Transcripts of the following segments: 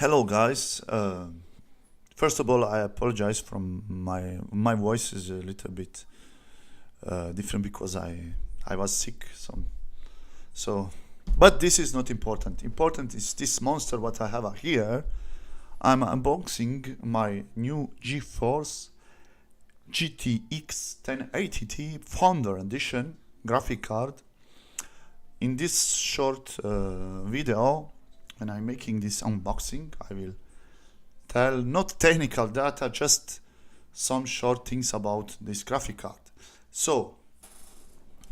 Hello guys. First of all, I apologize from my voice is a little bit different because I was sick. So but this is not important. Important is this monster what I have here. I'm unboxing my new GeForce GTX 1080T Founder Edition graphic card. In this short video, when I'm making this unboxing, I will tell not technical data, just some short things about this graphic card. So,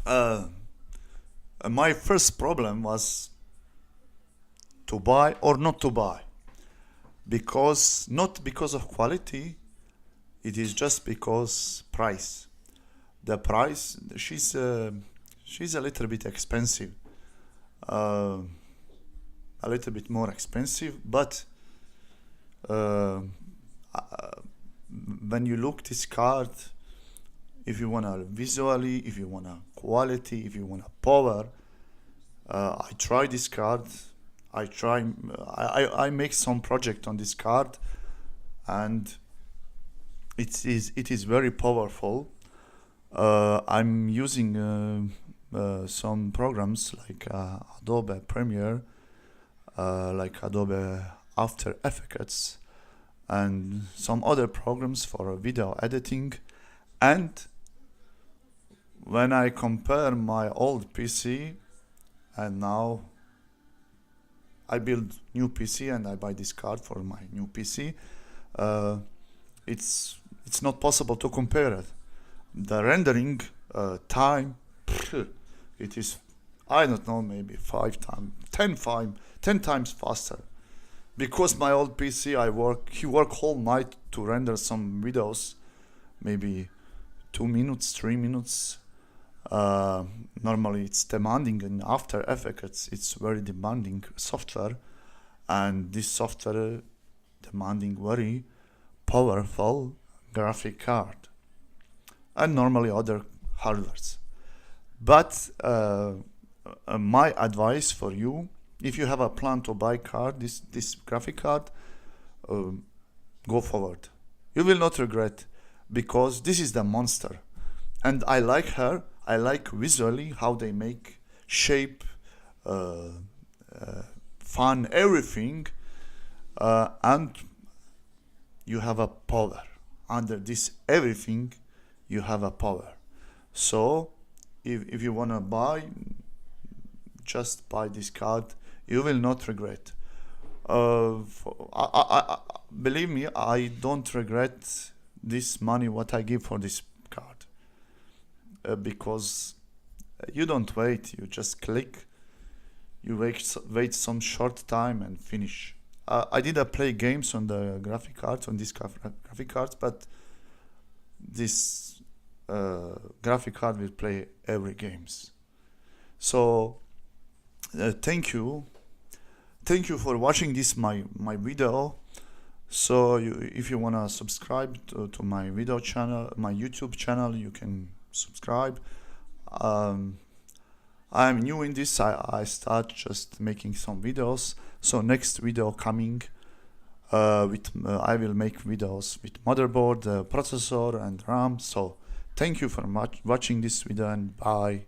my first problem was to buy or not to buy, because not because of quality, it is just because price. The price, she's a little bit expensive, uh, a little bit more expensive, but uh, when you look this card, if you wanna visually, if you wanna quality, if you wanna power, I try this card. I make some project on this card, and it is very powerful. I'm using some programs like Adobe Premiere, like Adobe After Effects, and some other programs for video editing. And when I compare my old PC and now I build new PC and I buy this card for my new PC, uh, it's not possible to compare it. The rendering time, it is, I don't know, maybe 5 times, 10 times faster. Because my old PC, he work whole night to render some videos, maybe 2 minutes, 3 minutes. Normally it's demanding in After Effects. It's very demanding software, and this software demanding very powerful graphic card, and normally other hardwares. But my advice for you, if you have a plan to buy card, this graphic card, um, go forward. You will not regret, because this is the monster, and I like her. I like visually how they make shape, uh, fun, everything, and you have a power under this everything. You have a power. So if you wanna buy, just buy this card. You will not regret. Believe me, I don't regret this money what I give for this card, because you don't wait. You just click. You wait some short time and finish. I did play games on the graphic cards, on this graphic cards, but this graphic card will play every games. So thank you for watching this my video. So if you wanna subscribe to my video channel, my YouTube channel, you can subscribe. um, I'm new in this. I start just making some videos. So next video coming, with I will make videos with motherboard, processor and RAM. So thank you for watching this video, and bye.